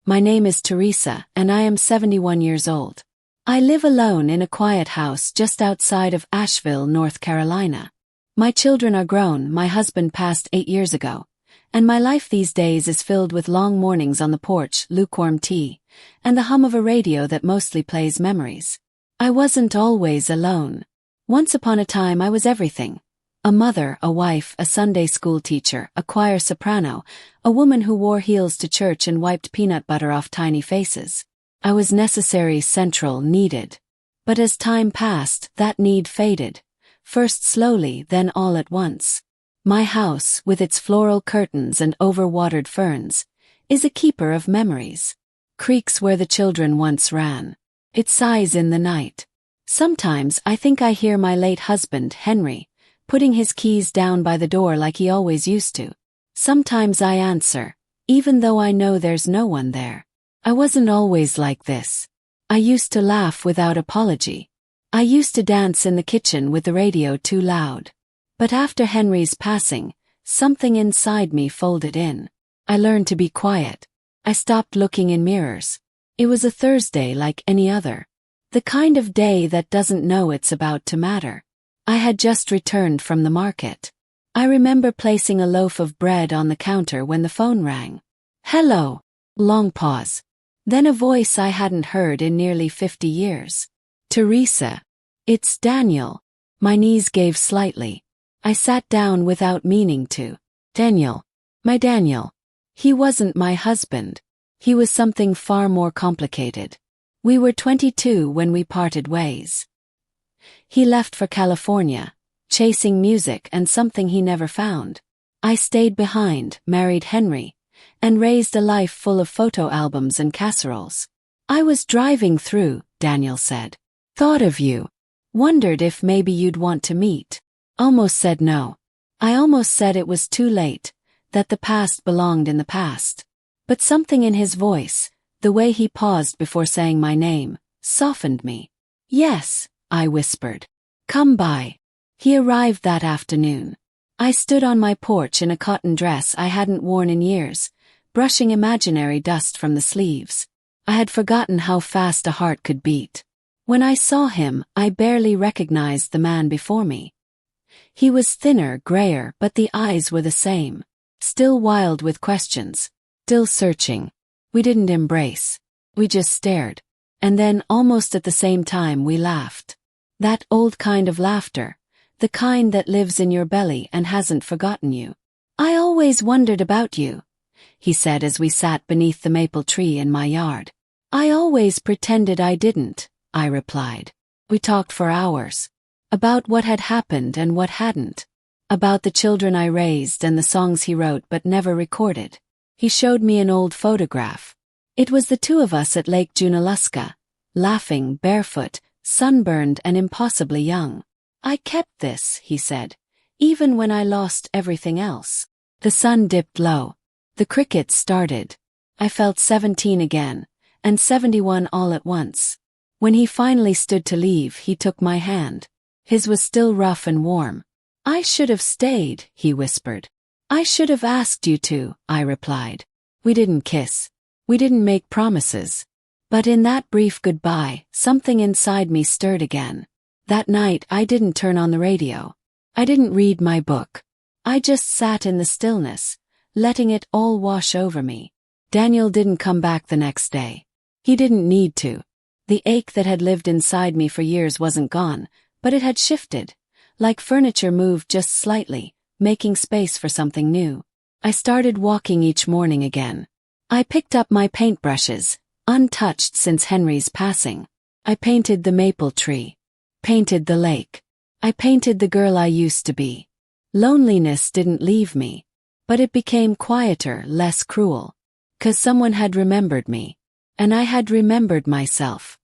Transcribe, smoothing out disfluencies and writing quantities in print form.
My name is Teresa, and I am 71 years old. I live alone in a quiet house just outside of Asheville, North Carolina. My children are grown, my husband passed 8 years ago, and my life these days is filled with long mornings on the porch, lukewarm tea, and the hum of a radio that mostly plays memories. I wasn't always alone. Once upon a time I was everything. A mother, a wife, a Sunday school teacher, a choir soprano, a woman who wore heels to church and wiped peanut butter off tiny faces. I was necessary, central, needed. But as time passed, that need faded. First slowly, then all at once. My house, with its floral curtains and overwatered ferns, is a keeper of memories. Creeks where the children once ran. It sighs in the night. Sometimes I think I hear my late husband, Henry, putting his keys down by the door like he always used to. Sometimes I answer, even though I know there's no one there. I wasn't always like this. I used to laugh without apology. I used to dance in the kitchen with the radio too loud. But after Henry's passing, something inside me folded in. I learned to be quiet. I stopped looking in mirrors. It was a Thursday like any other. The kind of day that doesn't know it's about to matter. I had just returned from the market. I remember placing a loaf of bread on the counter when the phone rang. Hello. Long pause. Then a voice I hadn't heard in nearly 50 years. Teresa. It's Daniel. My knees gave slightly. I sat down without meaning to. Daniel. My Daniel. He wasn't my husband. He was something far more complicated. We were 22 when we parted ways. He left for California, chasing music and something he never found. I stayed behind, married Henry, and raised a life full of photo albums and casseroles. I was driving through, Daniel said. Thought of you. Wondered if maybe you'd want to meet. Almost said no. I almost said it was too late, that the past belonged in the past. But something in his voice, the way he paused before saying my name, softened me. Yes, I whispered. Come by. He arrived that afternoon. I stood on my porch in a cotton dress I hadn't worn in years, brushing imaginary dust from the sleeves. I had forgotten how fast a heart could beat. When I saw him, I barely recognized the man before me. He was thinner, grayer, but the eyes were the same. Still wild with questions. Still searching. We didn't embrace. We just stared. And then, almost at the same time, we laughed. That old kind of laughter. The kind that lives in your belly and hasn't forgotten you. I always wondered about you, he said as we sat beneath the maple tree in my yard. I always pretended I didn't, I replied. We talked for hours. About what had happened and what hadn't. About the children I raised and the songs he wrote but never recorded. He showed me an old photograph. It was the two of us at Lake Junaluska, laughing, barefoot, sunburned and impossibly young. I kept this, he said, even when I lost everything else. The sun dipped low. The crickets started. I felt 17 again, and 71 all at once. When he finally stood to leave, he took my hand. His was still rough and warm. I should have stayed, he whispered. I should have asked you to, I replied. We didn't kiss. We didn't make promises. But in that brief goodbye, something inside me stirred again. That night I didn't turn on the radio. I didn't read my book. I just sat in the stillness, letting it all wash over me. Daniel didn't come back the next day. He didn't need to. The ache that had lived inside me for years wasn't gone, but it had shifted, like furniture moved just slightly, making space for something new. I started walking each morning again. I picked up my paintbrushes, untouched since Henry's passing. I painted the maple tree. Painted the lake. I painted the girl I used to be. Loneliness didn't leave me, but it became quieter, less cruel. 'Cause someone had remembered me. And I had remembered myself.